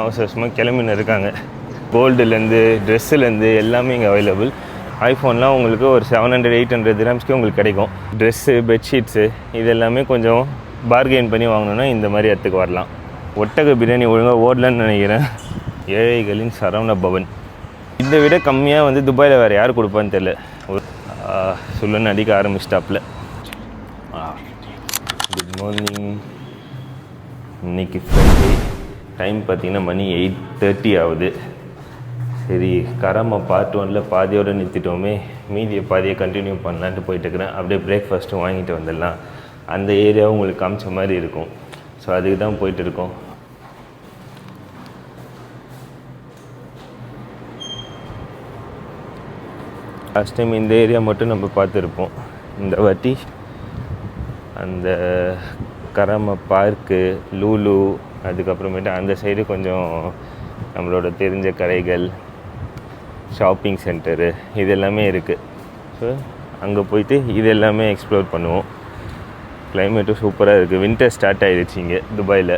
அவசரமாக கிளம்பின்னு இருக்காங்க. கோல்டுலேருந்து ட்ரெஸ்ஸுலேருந்து எல்லாமே இங்கே அவைலபிள். ஐஃபோன்லாம் உங்களுக்கு ஒரு 700-800 dirhamsக்கு உங்களுக்கு கிடைக்கும். ட்ரெஸ்ஸு, பெட்ஷீட்ஸு இது எல்லாமே கொஞ்சம் பார்கெயின் பண்ணி வாங்கணுன்னா இந்த மாதிரி இடத்துக்கு வரலாம். ஒட்டக பிரியாணி ஒழுங்காக ஓடலன்னு நினைக்கிறேன். ஏழைகளின் சரவண பவன். இதை விட கம்மியாக வந்து துபாயில் வேறு யார் கொடுப்பான்னு தெரில. சொல்லுன்னு அடிக்க ஆரம்பிச்சிட்டாப்பில். Good morning. இன்றைக்கி ஃப்ரைடே. டைம் பார்த்திங்கன்னா மணி 8:30 ஆகுது. சரி, கராமா பார்ட் 1ல் பாதியோடு நிறுத்திட்டோமே, மீதியை பாதியை கண்டினியூ பண்ணலான்ட்டு போயிட்டுருக்கிறேன். அப்படியே பிரேக்ஃபாஸ்ட்டும் வாங்கிட்டு வந்துடலாம். அந்த ஏரியாவும் உங்களுக்கு காமிச்ச மாதிரி இருக்கும். ஸோ அதுக்கு தான் போயிட்டுருக்கோம். லாஸ்ட் டைம் இந்த ஏரியா மட்டும் நம்ம பார்த்துருப்போம். இந்த வாட்டி அந்த கராமா பார்க்கு, லூலு, அதுக்கப்புறமேட்டு அந்த சைடு கொஞ்சம் நம்மளோட தெரிஞ்ச கடைகள், ஷாப்பிங் சென்டரு இது எல்லாமே இருக்குது. ஸோ அங்கே போயிட்டு இது எல்லாமே எக்ஸ்ப்ளோர் பண்ணுவோம். கிளைமேட்டும் சூப்பராக இருக்குது. வின்டர் ஸ்டார்ட் ஆகிடுச்சு இங்கே துபாயில்.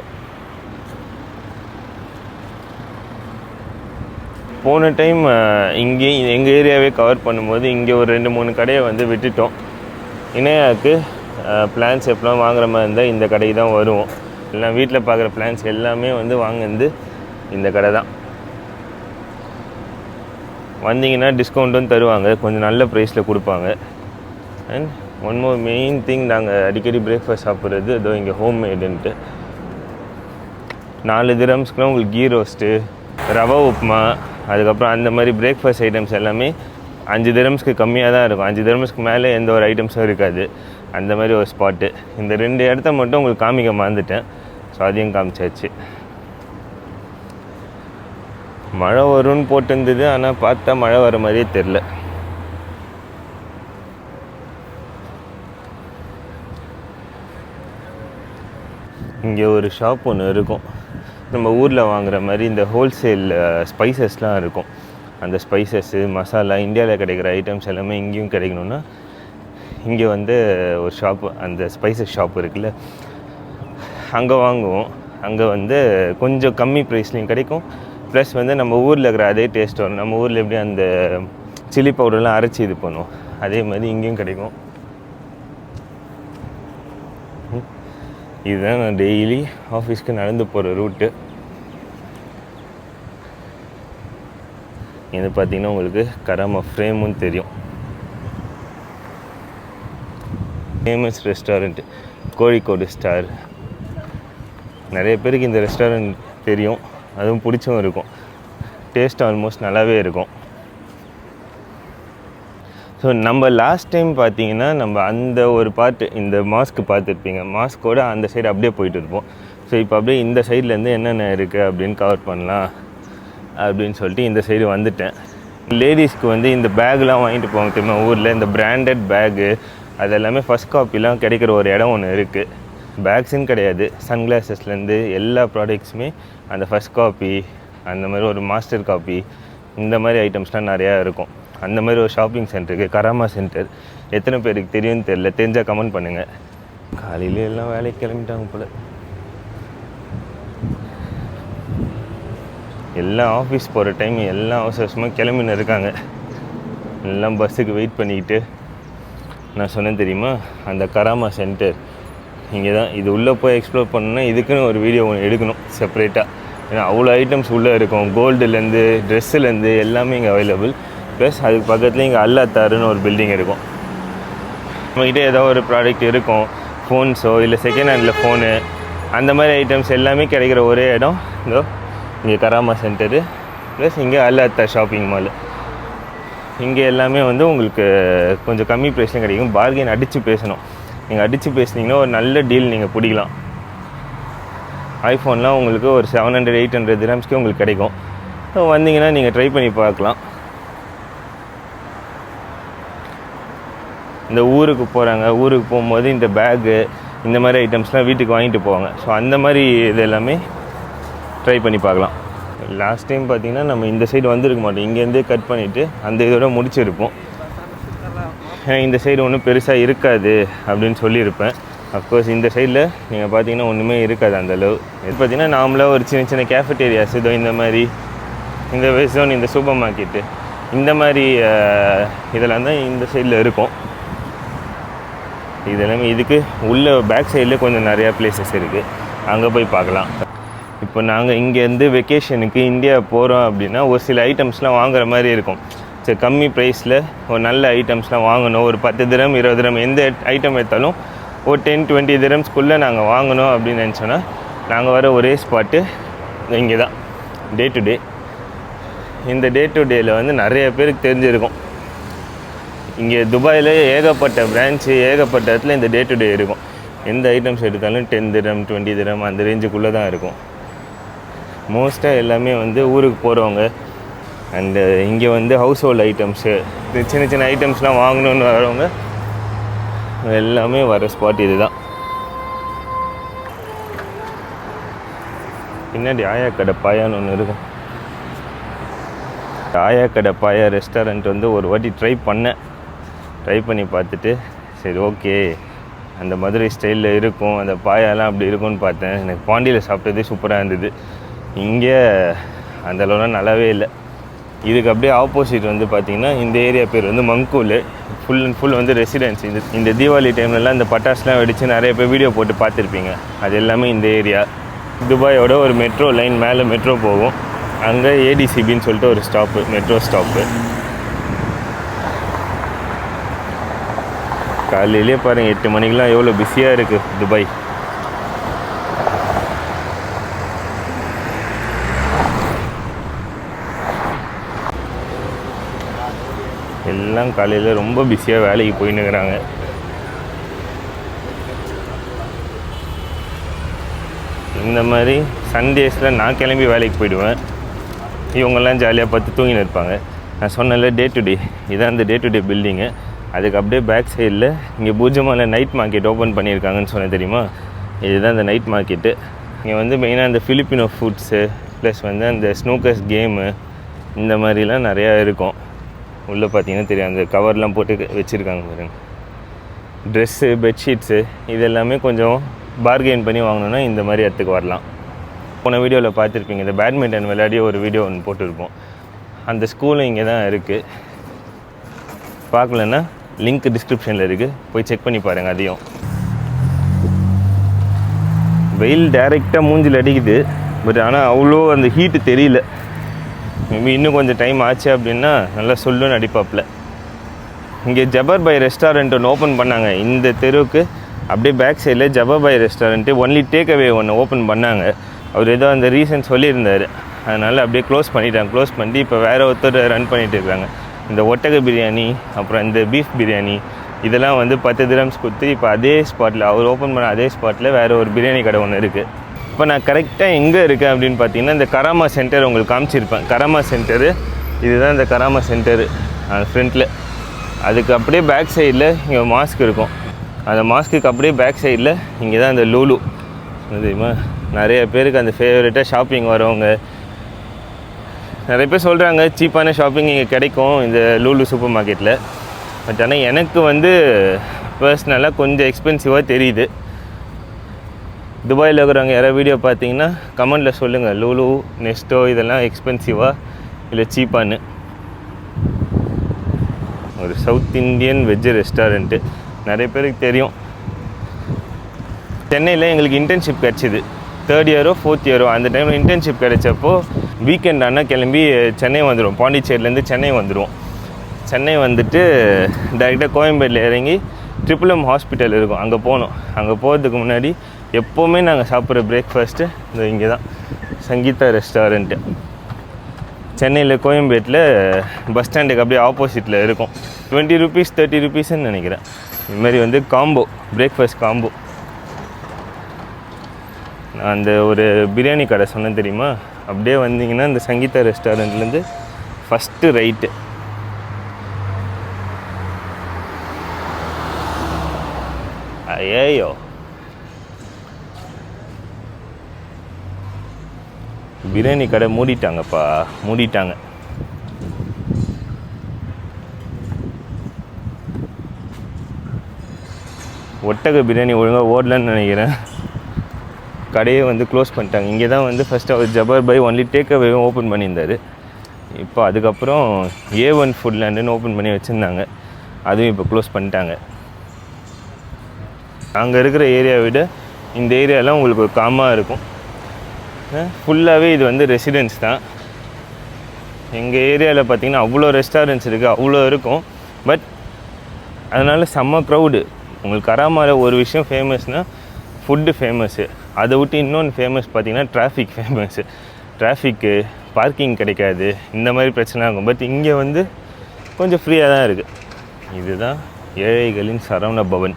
போன டைம் இங்கேயும் எங்கள் ஏரியாவே கவர் பண்ணும்போது இங்கே ஒரு 2-3 கடையை வந்து விட்டுட்டோம். இணையாவுக்கு பிளான்ஸ் எப்போலாம் வாங்குற மாதிரி இருந்தால் இந்த கடைக்கு தான் வருவோம். எல்லாம் வீட்டில் பார்க்குற பிளான்ஸ் எல்லாமே வந்து வாங்குறது இந்த கடை தான். வந்தீங்கன்னா டிஸ்கவுண்ட்டும் தருவாங்க, கொஞ்சம் நல்ல ப்ரைஸில் கொடுப்பாங்க. And one more main thing, நாங்கள் அடிக்கடி பிரேக்ஃபாஸ்ட் சாப்பிட்றது இதோ இங்கே ஹோம் மேடுன்ட்டு. 4 dirhamsக்குலாம் உங்களுக்கு கீ ரோஸ்ட்டு, ரவா உப்புமா, அதுக்கப்புறம் அந்த மாதிரி பிரேக்ஃபாஸ்ட் ஐட்டம்ஸ் எல்லாமே 5 dirhamsக்கு கம்மியாக தான் இருக்கும். 5 dirhamsக்கு மேலே எந்த ஒரு ஐட்டம்ஸும் இருக்காது. அந்த மாதிரி ஒரு ஸ்பாட்டு. இந்த 2 இடத்த மட்டும் உங்களுக்கு காமிக்க மறந்துட்டேன். ஸோ அதையும் காமிச்சாச்சு. மழை வரும்னு போட்டிருந்தது, ஆனால் பார்த்தா மழை வர மாதிரியே தெரில. இங்கே ஒரு ஷாப் ஒன்று இருக்கும். நம்ம ஊரில் வாங்குகிற மாதிரி இந்த ஹோல்சேல் ஸ்பைசஸ்லாம் இருக்கும். அந்த ஸ்பைசஸ்ஸு, மசாலா, இந்தியாவில் கிடைக்கிற ஐட்டம்ஸ் எல்லாமே இங்கேயும் கிடைக்கணுன்னா இங்கே வந்து ஒரு ஷாப்பு, அந்த ஸ்பைசஸ் ஷாப் இருக்குல்ல, அங்கே வாங்குவோம். அங்கே வந்து கொஞ்சம் கம்மி ப்ரைஸ்லேயும் கிடைக்கும். ப்ளஸ் வந்து நம்ம ஊரில் இருக்கிற அதே டேஸ்ட் வரும். நம்ம ஊரில் எப்படி அந்த சில்லி பவுடர்லாம் அரைச்சி இது பண்ணுவோம், அதே மாதிரி இங்கேயும் கிடைக்கும். இதுதான் நான் டெய்லி ஆஃபீஸ்க்கு நடந்து போகிற ரூட்டு. இது பார்த்திங்கன்னா உங்களுக்கு கராமா ஃப்ரேமுன்னு தெரியும். Famous restaurant Kozhikode star. நிறைய பேருக்கு இந்த ரெஸ்டாரண்ட் தெரியும், அதுவும் பிடிச்சும் இருக்கும். டேஸ்ட் ஆல்மோஸ்ட் நல்லாவே இருக்கும். ஸோ நம்ம லாஸ்ட் டைம் பார்த்தீங்கன்னா நம்ம அந்த ஒரு பார்ட்டு இந்த மாஸ்க்கு பார்த்துருப்பீங்க. மாஸ்கோட அந்த சைடு அப்படியே போயிட்டு இருப்போம். ஸோ இப்போ அப்படியே இந்த சைட்லேருந்து என்னென்ன இருக்குது அப்படின்னு கவர் பண்ணலாம் அப்படின்னு சொல்லிட்டு இந்த சைடு வந்துட்டேன். லேடிஸ்க்கு வந்து இந்த பேக்லாம் வாங்கிட்டு போவாங்க தெரியுமா ஊரில், இந்த பிராண்டட் பேகு அதெல்லாமே ஃபஸ்ட் காப்பிலாம் கிடைக்கிற ஒரு இடம் ஒன்று இருக்குது. பேக்ஸுன்னு கிடையாது, சன்கிளாஸஸ்லேருந்து எல்லா ப்ராடக்ட்ஸுமே அந்த ஃபஸ்ட் காப்பி, அந்த மாதிரி ஒரு மாஸ்டர் காப்பி, இந்த மாதிரி ஐட்டம்ஸ்லாம் நிறையா இருக்கும். அந்த மாதிரி ஒரு ஷாப்பிங் சென்டருக்கு கராமா சென்டர். எத்தனை பேருக்கு தெரியும்னு தெரியல, தெரிஞ்சால் கமெண்ட் பண்ணுங்கள். காலையிலே எல்லாம் வேலைக்கு கிளம்பிட்டாங்க போல். எல்லாம் ஆஃபீஸ் போகிற டைம் எல்லாம் அவசரமாக கிளம்பின்னு இருக்காங்க. எல்லாம் பஸ்ஸுக்கு வெயிட் பண்ணிக்கிட்டு. நான் சொன்னேன் தெரியுமா, அந்த கராமா சென்டர் இங்கே தான். இது உள்ளே போய் எக்ஸ்ப்ளோர் பண்ணணுன்னா இதுக்குன்னு ஒரு வீடியோ ஒன்று எடுக்கணும் செப்பரேட்டாக. ஏன்னா அவ்வளோ ஐட்டம்ஸ் உள்ளே இருக்கும். கோல்டுலேருந்து ட்ரெஸ்ஸுலேருந்து எல்லாமே இங்கே அவைலபிள். ப்ளஸ் அதுக்கு பக்கத்தில் இங்கே அல்லாத்தாருன்னு ஒரு பில்டிங் இருக்கும். நம்மக்கிட்ட ஏதோ ஒரு ப்ராடக்ட் இருக்கும், ஃபோன்ஸோ இல்லை செகண்ட் ஹேண்டில் ஃபோனு, அந்த மாதிரி ஐட்டம்ஸ் எல்லாமே கிடைக்கிற ஒரே இடம் இதோ இங்கே கராமா சென்டரு. ப்ளஸ் இங்கே அல்லாத்தார் ஷாப்பிங் மால். இங்கே எல்லாமே வந்து உங்களுக்கு கொஞ்சம் கம்மி ப்ரைஸ்லையும் கிடைக்கும். பார்கெயின் அடித்து பேசணும். நீங்கள் அடித்து பேசுனீங்கன்னா ஒரு நல்ல டீல் நீங்கள் பிடிக்கலாம். ஐஃபோன்லாம் உங்களுக்கு ஒரு 700-800 dirhamsக்கு உங்களுக்கு கிடைக்கும். ஸோ வந்தீங்கன்னா நீங்கள் ட்ரை பண்ணி பார்க்கலாம். இந்த ஊருக்கு போகிறாங்க, ஊருக்கு போகும்போது இந்த பேகு இந்த மாதிரி ஐட்டம்ஸ்லாம் வீட்டுக்கு வாங்கிட்டு போவாங்க. ஸோ அந்த மாதிரி இது எல்லாமே ட்ரை பண்ணி பார்க்கலாம். லாஸ்ட் டைம் பார்த்திங்கன்னா நம்ம இந்த சைடு வந்துருக்க மாட்டோம். இங்கேருந்தே கட் பண்ணிவிட்டு அந்த இதோட முடிச்சிருப்போம். ஏன்னா இந்த சைடு ஒன்றும் பெருசாக இருக்காது அப்படின்னு சொல்லியிருப்பேன். அஃப்கோர்ஸ் இந்த சைடில் நீங்கள் பார்த்தீங்கன்னா ஒன்றுமே இருக்காது அந்தளவு. இது பார்த்தீங்கன்னா நார்மலாக ஒரு சின்ன சின்ன கேஃபட்டேரியாஸ் இதோ இந்த மாதிரி, இந்த வெஸ்ட் ஜோன், இந்த சூப்பர் மார்க்கெட்டு, இந்த மாதிரி இதெல்லாம் தான் இந்த சைடில் இருக்கும். இது எல்லாமே இதுக்கு உள்ள பேக் சைடில் கொஞ்சம் நிறையா பிளேசஸ் இருக்குது, அங்கே போய் பார்க்கலாம். இப்போ நாங்கள் இங்கேருந்து வெக்கேஷனுக்கு இந்தியா போகிறோம் அப்படின்னா ஒரு சில ஐட்டம்ஸ்லாம் வாங்குற மாதிரி இருக்கும். சரி, கம்மி ப்ரைஸில் ஒரு நல்ல ஐட்டம்ஸ்லாம் வாங்கணும், ஒரு 10 திரம் 20 திரம் எந்த ஐட்டம் எடுத்தாலும் ஒரு 10-20 திரம்ஸ்குள்ளே நாங்கள் வாங்கணும் அப்படின்னு நினச்சோன்னா நாங்கள் வர ஒரே ஸ்பாட்டு இங்கே தான், டே டு டே. இந்த டே டு டேயில் வந்து நிறைய பேருக்கு தெரிஞ்சிருக்கும், இங்கே துபாயில் ஏகப்பட்ட பிரான்ச்சு, ஏகப்பட்ட இடத்துல இந்த டே டு டே இருக்கும். எந்த ஐட்டம்ஸ் எடுத்தாலும் 10 திரம் 20 திரம் அந்த ரேஞ்சுக்குள்ளே தான் இருக்கும். மோஸ்ட்டாக எல்லாமே வந்து ஊருக்கு போகிறவங்க அண்டு இங்கே வந்து ஹவுஸ் ஹோல்ட் ஐட்டம்ஸு, சின்ன சின்ன ஐட்டம்ஸ்லாம் வாங்கணுன்னு வரவங்க எல்லாமே வர ஸ்பாட் இது தான். பின்னாடி ஆயா கடை பாயான்னு ஒன்று இருக்கும். ஆயா கடை பாயா ரெஸ்டாரண்ட் வந்து ஒரு வாட்டி ட்ரை பண்ணி பார்த்துட்டு சரி ஓகே அந்த மதுரை ஸ்டைலில் இருக்கும், அந்த பாயாலாம் அப்படி இருக்கும்னு பார்த்தேன். எனக்கு பாண்டியில் சாப்பிட்டதே சூப்பராக இருந்தது. இங்கே அந்தளவுலாம் நல்லாவே இல்லை. இதுக்கு அப்படியே ஆப்போசிட் வந்து பார்த்திங்கன்னா இந்த ஏரியா பேர் வந்து மங்கூல். ஃபுல் அண்ட் ஃபுல் வந்து ரெசிடென்ஸ். இந்த தீபாவளி டைம்லலாம் இந்த பட்டாசுலாம் வெடித்து நிறைய பேர் வீடியோ போட்டு பார்த்துருப்பீங்க. அது எல்லாமே இந்த ஏரியா. துபாயோட ஒரு மெட்ரோ லைன் மேலே மெட்ரோ போகும், அங்கே ஏடிசிபின்னு சொல்லிட்டு ஒரு ஸ்டாப்பு, மெட்ரோ ஸ்டாப்பு. காலையிலே பாருங்கள் 8 மணிக்கெலாம் எவ்வளோ பிஸியாக இருக்குது துபாய். எல்லாம் காலையில் ரொம்ப பிஸியாக வேலைக்கு போயின்னு இருக்கிறாங்க. இந்த மாதிரி சண்டேஸில் நான் கிளம்பி வேலைக்கு போயிடுவேன், இவங்கெல்லாம் ஜாலியாக பார்த்து தூங்கின்னு இருப்பாங்க. நான் சொன்னல டே டு டே, இதான் அந்த டே டு டே பில்டிங்கு. அதுக்கு அப்படியே பேக் சைடில் இங்கே பூஜ்ஜமால நைட் மார்க்கெட் ஓப்பன் பண்ணியிருக்காங்கன்னு சொன்னேன் தெரியுமா, இதுதான் அந்த நைட் மார்க்கெட்டு. இங்கே வந்து மெயினாக அந்த ஃபிலிப்பினோ ஃபுட்ஸு ப்ளஸ் வந்து அந்த ஸ்னூக்கர்ஸ் கேமு இந்த மாதிரிலாம் நிறையா இருக்கும். உள்ளே பார்த்தீங்கன்னா தெரியும், அந்த கவர்லாம் போட்டு வச்சுருக்காங்க பாருங்க. ட்ரெஸ்ஸு, பெட்ஷீட்ஸு இது எல்லாமே கொஞ்சம் பார்கெயின் பண்ணி வாங்கணுன்னா இந்த மாதிரி இடத்துக்கு வரலாம். போன வீடியோவில் பார்த்துருப்பீங்க, இந்த பேட்மிண்டன் விளையாடிய ஒரு வீடியோ ஒன்று போட்டிருப்போம். அந்த ஸ்கூலும் இங்கே தான் இருக்குது. பார்க்கலன்னா லிங்க் டிஸ்கிரிப்ஷனில் இருக்குது, போய் செக் பண்ணி பாருங்கள். அதையும் வெயில் டைரெக்டாக மூஞ்சில் அடிக்குது, பட் ஆனால் அவ்வளோ அந்த ஹீட்டு தெரியல. மேபி இன்னும் கொஞ்சம் டைம் ஆச்சு அப்படின்னா நல்லா சொல்லுன்னு அடிப்பாப்பில். இங்கே ஜபர் பாய் ரெஸ்டாரண்ட் ஒன்று ஓப்பன் பண்ணாங்க இந்த தெருவுக்கு அப்படியே பேக் சைடில். ஜபர் பாய் ரெஸ்டாரண்ட்டு ஒன்லி டேக் அவே ஒன்று ஓப்பன் பண்ணாங்க. அவர் ஏதோ அந்த ரீசன் சொல்லியிருந்தார், அதனால் அப்படியே க்ளோஸ் பண்ணிட்டாங்க. க்ளோஸ் பண்ணி இப்போ வேறு ஒருத்தர் ரன் பண்ணிகிட்டு இருக்காங்க. இந்த ஒட்டக பிரியாணி அப்புறம் இந்த பீஃப் பிரியாணி இதெல்லாம் வந்து 10 திரம்ஸ் கொடுத்து இப்போ அதே ஸ்பாட்டில், அவர் ஓப்பன் பண்ண அதே ஸ்பாட்டில் வேறு ஒரு பிரியாணி கடை ஒன்று இருக்குது. இப்போ நான் கரெக்டாக எங்கே இருக்கேன் அப்படின்னு பார்த்தீங்கன்னா இந்த கராமா சென்டர் உங்களுக்கு காமிச்சிருப்பேன். கராமா சென்டரு இதுதான், இந்த கராமா சென்டரு அந்த ஃப்ரண்ட்டில். அதுக்கு அப்படியே பேக் சைடில் இங்கே மாஸ்க் இருக்கும். அந்த மாஸ்க்குக்கு அப்படியே பேக் சைடில் இங்கே தான் இந்த லூலு. தெரியுமா, நிறைய பேருக்கு அந்த ஃபேவரட்டாக ஷாப்பிங் வரவங்க நிறைய பேர் சொல்கிறாங்க சீப்பான ஷாப்பிங் இங்கே கிடைக்கும் இந்த லூலு சூப்பர் மார்க்கெட்டில். பட் ஆனால் எனக்கு வந்து பர்சனலாக கொஞ்சம் எக்ஸ்பென்சிவாக தெரியுது. துபாயில் இருக்கிறவங்க யாராவது வீடியோ பார்த்தீங்கன்னா கமெண்டில் சொல்லுங்கள், லூலு நெஸ்டோ இதெல்லாம் எக்ஸ்பென்சிவாக இல்லை சீப்பான்னு. ஒரு சவுத் இந்தியன் வெஜ் ரெஸ்டாரண்ட்டு நிறைய பேருக்கு தெரியும். சென்னையில் எங்களுக்கு இன்டர்ன்ஷிப் கிடச்சிது, 3rd இயரோ 4th இயரோ. அந்த டைமில் இன்டர்ன்ஷிப் கிடைச்சப்போ வீக்கெண்ட் ஆனால் கிளம்பி சென்னை வந்துடுவோம். பாண்டிச்சேரியிலேருந்து சென்னை வந்துடுவோம். சென்னை வந்துட்டு டைரெக்டாக கோயம்பேட்டில் இறங்கி ட்ரிபிள் எம் ஹாஸ்பிட்டல் இருக்கும், அங்கே போனோம். அங்கே போகிறதுக்கு முன்னாடி எப்போவுமே நாங்கள் சாப்பிட்ற பிரேக்ஃபாஸ்ட்டு இந்த இங்கே தான், சங்கீதா ரெஸ்டாரண்ட்டு. சென்னையில் கோயம்பேட்டில் பஸ் ஸ்டாண்டுக்கு அப்படியே ஆப்போசிட்டில் இருக்கும். 20 rupees 30 rupeesன்னு நினைக்கிறேன். இதுமாதிரி வந்து காம்போ, பிரேக்ஃபாஸ்ட் காம்போ. நான் அந்த ஒரு பிரியாணி கடை சொன்னேன் தெரியுமா, அப்படியே வந்தீங்கன்னா இந்த சங்கீதா ரெஸ்டாரண்ட்லேருந்து ஃபஸ்ட்டு ரைட்டு. ஐயோ, பிரியாணி கடை மூடிட்டாங்கப்பா, மூடிட்டாங்க. ஒட்டக பிரியாணி ஒழுங்காக ஓடலன்னு நினைக்கிறேன். கடையை வந்து க்ளோஸ் பண்ணிட்டாங்க. இங்கே தான் வந்து ஃபஸ்ட்டு அவர் ஜபர் பை ஒன்லி டேக் அவேவும் ஓப்பன் பண்ணியிருந்தார். இப்போ அதுக்கப்புறம் A1 ஃபுட்லேண்டுன்னு ஓப்பன் பண்ணி வச்சுருந்தாங்க. அதுவும் இப்போ க்ளோஸ் பண்ணிட்டாங்க. அங்கே இருக்கிற ஏரியாவை விட இந்த ஏரியாலாம் உங்களுக்கு ஒரு காமாக இருக்கும். ஃபுல்லாகவே இது வந்து ரெசிடென்ஸ் தான். எங்கள் ஏரியாவில் பார்த்திங்கன்னா அவ்வளோ ரெஸ்டாரண்ட்ஸ் இருக்குது, அவ்வளோ இருக்கும். பட் அதனால் செம்ம க்ரௌடு. உங்களுக்கு கராமாவில் ஒரு விஷயம் ஃபேமஸ்னால் ஃபுட்டு ஃபேமஸ்ஸு. அதை விட்டு இன்னொன்று ஃபேமஸ் பார்த்திங்கன்னா டிராஃபிக் ஃபேமஸ்ஸு. டிராஃபிக்கு, பார்க்கிங் கிடைக்காது, இந்த மாதிரி பிரச்சனை ஆகும். பட் இங்கே வந்து கொஞ்சம் ஃப்ரீயாக தான் இருக்குது. இதுதான் ஏழைகளின் சரவண பவன்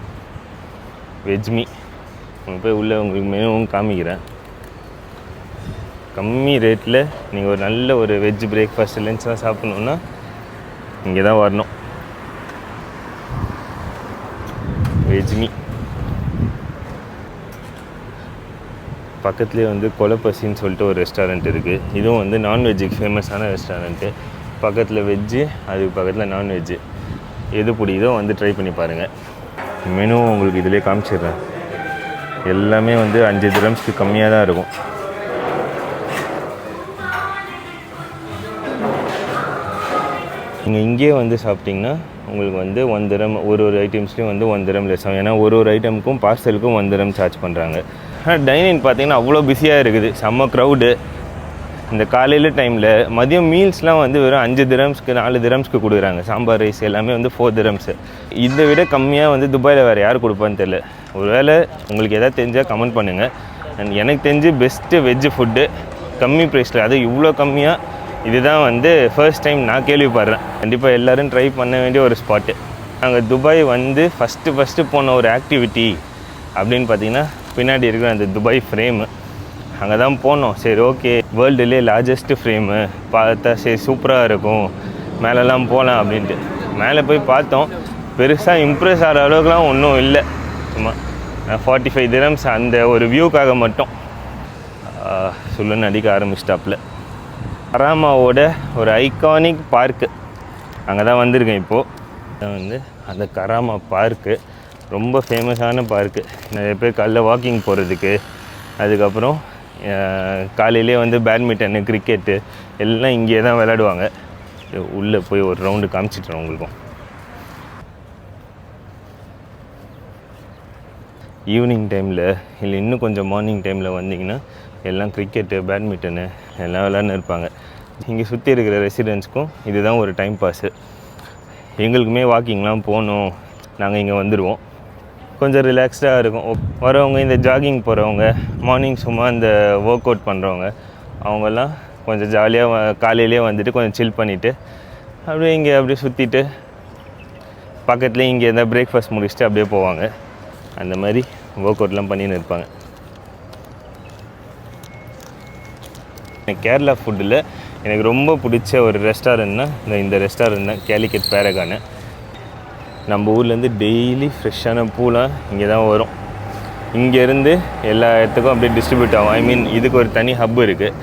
வெஜ்மி. உங்களுக்கு போய் உள்ளே உங்களுக்கு மெனுவும் காமிக்கிறேன். கம்மி ரேட்டில் நீங்கள் ஒரு நல்ல ஒரு வெஜ் பிரேக்ஃபாஸ்ட் லன்ச்லாம் சாப்பிட்ணுன்னா இங்கே தான் வரணும். வெஜ்மி பக்கத்துலேயே வந்து கொலப்பசின்னு சொல்லிட்டு ஒரு ரெஸ்டாரண்ட் இருக்குது. இதுவும் வந்து நான்வெஜ்ஜுக்கு ஃபேமஸான ரெஸ்டாரண்ட்டு. பக்கத்தில் வெஜ்ஜு, அதுக்கு பக்கத்தில் நான்வெஜ்ஜு. எது பிடிக்குதோ வந்து ட்ரை பண்ணி பாருங்கள். மெனுவும் உங்களுக்கு இதிலே காமிச்சிடுறேன். எல்லாமே வந்து 5 திரம்ஸ்க்கு கம்மியாக தான் இருக்கும். நீங்கள் இங்கேயே வந்து சாப்பிட்டிங்கன்னா உங்களுக்கு வந்து 1 திரம் ஒரு ஐட்டம்ஸ்லேயும் வந்து 1 திரம் லெஸ் ஆகும். ஏன்னா ஒரு ஐட்டமுக்கும் பார்சலுக்கும் 1 திரம் சார்ஜ் பண்ணுறாங்க. ஆனால் டைனிங் பார்த்திங்கன்னா அவ்வளோ பிஸியாக இருக்குது, செம்ம க்ரௌடு. இந்த காலையில் டைமில் மதியம் மீல்ஸ்லாம் வந்து வெறும் 5 திரம்ஸ்க்கு 4 திரம்ஸ்க்கு கொடுக்குறாங்க. சாம்பார் ரைஸ் எல்லாமே வந்து 4 திரம்ஸு. இதை விட கம்மியாக வந்து துபாயில் வேறு யார் கொடுப்பான்னு தெரியல. ஒருவேளை உங்களுக்கு எதாவது தெரிஞ்சால் கமெண்ட் பண்ணுங்கள். அண்ட் எனக்கு தெரிஞ்சு பெஸ்ட்டு வெஜ்ஜு ஃபுட்டு கம்மி ப்ரைஸில், அது இவ்வளோ கம்மியாக, இதுதான் வந்து ஃபர்ஸ்ட் டைம் நான் கேள்விப்படுறேன். கண்டிப்பாக எல்லோரும் ட்ரை பண்ண வேண்டிய ஒரு ஸ்பாட்டு. நாங்கள் துபாய் வந்து ஃபஸ்ட்டு போன ஒரு ஆக்டிவிட்டி அப்படின்னு பார்த்திங்கன்னா பின்னாடி இருக்கிற அந்த துபாய் ஃப்ரேமு, அங்கே தான் போனோம். சரி ஓகே, வேர்ல்டுலேயே லார்ஜஸ்ட்டு ஃப்ரேமு பார்த்தா சரி சூப்பராக இருக்கும், மேலெல்லாம் போகலாம் அப்படின்ட்டு மேலே போய் பார்த்தோம். பெருசாக இம்ப்ரெஸ் ஆகிற அளவுக்குலாம் ஒன்றும் இல்லை. சும்மா 45 திரம்ஸ் அந்த ஒரு வியூக்காக மட்டும் சொல்லுன்னு அடிக்க ஆரம்பிச்சிட்டாப்பில். கராமாவோட ஒரு ஐகானிக் பார்க்கு அங்கே தான் வந்திருக்கேன் இப்போது. வந்து அந்த கராமா பார்க்கு ரொம்ப ஃபேமஸான பார்க்கு. நிறைய பேர் காலைல வாக்கிங் போகிறதுக்கு, அதுக்கப்புறம் காலையிலே வந்து பேட்மிண்டனு, கிரிக்கெட்டு எல்லாம் இங்கே தான் விளையாடுவாங்க. உள்ளே போய் ஒரு ரவுண்டு காமிச்சிட்றேன் உங்களுக்கும். ஈவினிங் டைமில் இல்லை இன்னும் கொஞ்சம் மார்னிங் டைமில் வந்தீங்கன்னா எல்லாம் கிரிக்கெட்டு, பேட்மிண்டனு எல்லாம் விளையாடுன்னு இருப்பாங்க. இங்கே சுற்றி இருக்கிற ரெசிடென்ட்ஸ்க்கும் இதுதான் ஒரு டைம் பாஸு. எங்களுக்குமே வாக்கிங்லாம் போகணும், நாங்கள் இங்கே வந்துடுவோம். கொஞ்சம் ரிலாக்ஸ்டாக இருக்கும். வரவங்க, இந்த ஜாகிங் போகிறவங்க, மார்னிங் சும்மா இந்த ஒர்க் அவுட் பண்ணுறவங்க, அவங்கெல்லாம் கொஞ்சம் ஜாலியாக காலையிலே வந்துட்டு கொஞ்சம் சில் பண்ணிவிட்டு அப்படியே இங்கே அப்படியே சுற்றிட்டு பக்கத்துலேயே இங்கே எதாவது பிரேக்ஃபாஸ்ட் முடிச்சுட்டு அப்படியே போவாங்க. அந்த மாதிரி ஒர்க் அவுட்லாம் பண்ணின்னு இருப்பாங்க. கேரளா ஃபுட்டில் எனக்கு ரொம்ப பிடிச்ச ஒரு ரெஸ்டாரண்ட்னா இந்த ரெஸ்டாரண்ட் தான், கேலிக்கட் பேரகானு. நம்ம ஊர்லேருந்து டெய்லி ஃப்ரெஷ்ஷான பூலாம் இங்கே தான் வரும். இங்கேருந்து எல்லா இடத்துக்கும் அப்படியே டிஸ்ட்ரிபியூட் ஆகும். ஐ மீன் இதுக்கு ஒரு தனி ஹப் இருக்குது.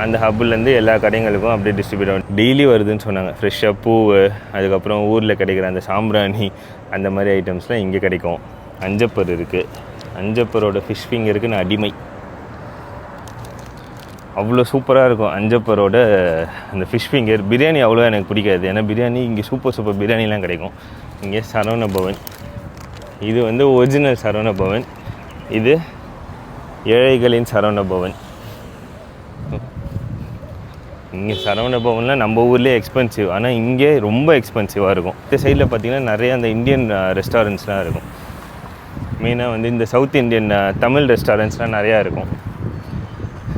அந்த ஹப்புலேருந்து எல்லா கடைங்களுக்கும் அப்படியே டிஸ்ட்ரிபியூட் ஆகும். டெய்லி வருதுன்னு சொன்னாங்க. ஃப்ரெஷ்ஷாக பூ, அதுக்கப்புறம் ஊரில் கிடைக்கிற அந்த சாம்பிராணி, அந்த மாதிரி ஐட்டம்ஸ்லாம் இங்கே கிடைக்கும். அஞ்சப்பர் இருக்குது. அஞ்சப்பரோட ஃபிஷ் ஃபிங்கருக்கு நான் அடிமை. அவ்வளோ சூப்பராக இருக்கும் அஞ்சப்பரோட அந்த ஃபிஷ் ஃபிங்கர். பிரியாணி அவ்வளோ எனக்கு பிடிக்காது, ஏன்னா பிரியாணி இங்கே சூப்பர் பிரியாணிலாம் கிடைக்கும். இங்கே சரவண பவன், இது வந்து ஒரிஜினல் சரவண பவன், இது ஏழைகளின் சரவண பவன். இங்கே சரவண பவன்லாம் நம்ம ஊர்லேயே எக்ஸ்பென்சிவ், ஆனால் இங்கே ரொம்ப எக்ஸ்பென்சிவாக இருக்கும். இந்த சைடில் பார்த்திங்கன்னா நிறைய அந்த இந்தியன் ரெஸ்டாரண்ட்ஸ்லாம் இருக்கும். மெயினாக வந்து இந்த சவுத் இந்தியன் தமிழ் ரெஸ்டாரண்ட்ஸ்லாம் நிறையா இருக்கும்.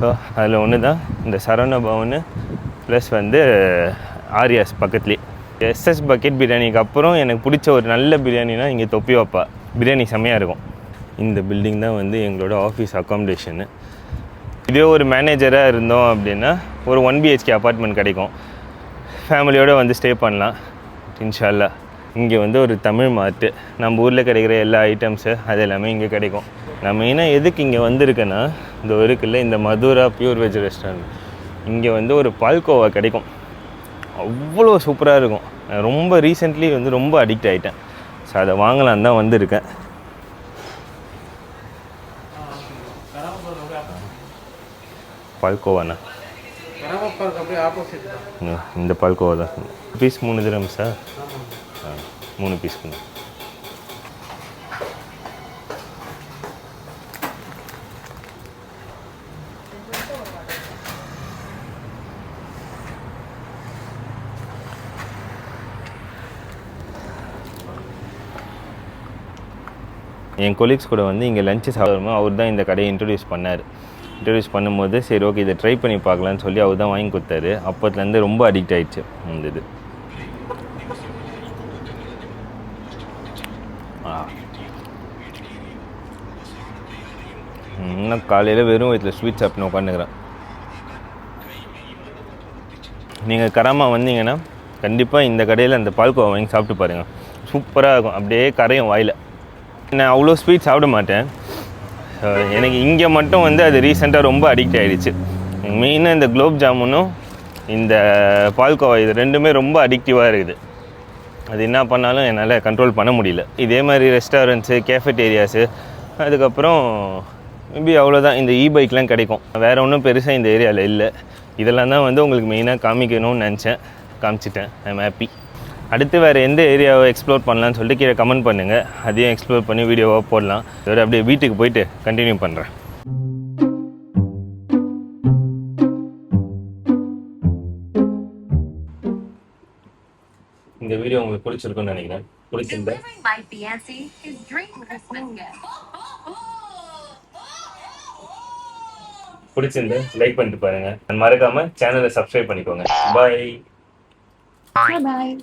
ஸோ அதில் ஒன்று தான் இந்த சரவண பவனு ப்ளஸ் வந்து ஆரியாஸ் பக்கத்துலேயே. எஸ்எஸ் பக்கெட் பிரியாணிக்கு அப்புறம் எனக்கு பிடிச்ச ஒரு நல்ல பிரியாணினா இங்கே தொப்பி வைப்பா பிரியாணி செம்மையாக இருக்கும். இந்த பில்டிங் தான் வந்து எங்களோட ஆஃபீஸ் அக்காமடேஷனு. இதே ஒரு மேனேஜராக இருந்தோம் அப்படின்னா ஒரு 1 BHK அப்பார்ட்மெண்ட் கிடைக்கும், ஃபேமிலியோடு வந்து ஸ்டே பண்ணலாம் இன்ஷா அல்லாஹ். இங்கே வந்து ஒரு தமிழ் மார்ட்டு, நம்ம ஊரில் கிடைக்கிற எல்லா ஐட்டம்ஸு அது எல்லாமே இங்கே கிடைக்கும். நான் மெயினாக எதுக்கு இங்கே வந்திருக்கேன்னா, இந்த இருக்குல்ல இந்த மதுரா பியூர் வெஜ் ரெஸ்டாரண்ட், இங்கே வந்து ஒரு பால்கோவா கிடைக்கும், அவ்வளோ சூப்பராக இருக்கும். நான் ரொம்ப ரீசெண்ட்லி வந்து ரொம்ப அடிக்ட் ஆகிட்டேன். ஸோ அதை வாங்கலான்னு தான் வந்திருக்கேன். பால்கோவாண்ணா. அப்படியே ஆப்போசிட் தான். இந்த பால்கோவா தான் பீஸ் 3 திரம்ஸா? 3 பீஸ்க்குண்ணா. என் கொலீக்ஸ் கூட வந்து இங்கே லஞ்சு சாப்பிடும்போது அவர் தான் இந்த கடையை இன்ட்ரடியூஸ் பண்ணார். இன்ட்ரடியூஸ் பண்ணும்போது சரி ஓகே இதை ட்ரை பண்ணி பார்க்கலான்னு சொல்லி அவர் தான் வாங்கி கொடுத்தாரு. அப்போத்துலேருந்து ரொம்ப அடிக்ட் ஆகிடுச்சு இந்த இது. இன்னும் காலையில் வெறும் வயிற்றில் ஸ்வீட் சாப்பிட்னு உட்காந்துக்கிறேன். நீங்கள் கராமா வந்தீங்கன்னா கண்டிப்பாக இந்த கடையில் அந்த பால்கோவா வாங்கி சாப்பிட்டு பாருங்கள். சூப்பராக இருக்கும். அப்படியே கரையும் வாயில். நான் அவ்வளோ ஸ்வீட் சாப்பிட மாட்டேன். எனக்கு இங்கே மட்டும் வந்து அது ரீசெண்டாக ரொம்ப அடிக்ட் ஆகிடுச்சு. மெயினாக இந்த குலோப் ஜாமுனும் இந்த பால்கோவா இது ரெண்டுமே ரொம்ப அடிக்டிவாக இருக்குது. அது என்ன பண்ணாலும் என்னால் கண்ட்ரோல் பண்ண முடியல. இதே மாதிரி ரெஸ்டாரண்ட்ஸு, கேஃபெட்டேரியாஸு, அதுக்கப்புறம் மேபி அவ்வளோதான். இந்த பைக்லாம் கிடைக்கும். வேறு ஒன்றும் பெருசாக இந்த ஏரியாவில் இல்லை. இதெல்லாம் தான் வந்து உங்களுக்கு மெயினாக காமிக்கணும்னு நினச்சேன். காமிச்சிட்டேன். I am happy. அடுத்து வேறு எந்த ஏரியாவை எக்ஸ்ப்ளோர் பண்ணலான்னு சொல்லிட்டு கீழே கமெண்ட் பண்ணுங்கள். அதையும் எக்ஸ்ப்ளோர் பண்ணி வீடியோவாக போடலாம். இதோட அப்படியே வீட்டுக்கு போயிட்டு கண்டினியூ பண்ணுறேன். இந்த வீடியோ உங்களுக்கு பிடிச்சிருக்குன்னு நினைக்கிறேன். பிடிச்சிருந்தா லைக் பண்ணிட்டு பாருங்க. மறக்காம சேனலை சப்ஸ்கிரைப் பண்ணிக்கோங்க. பாய். Bye.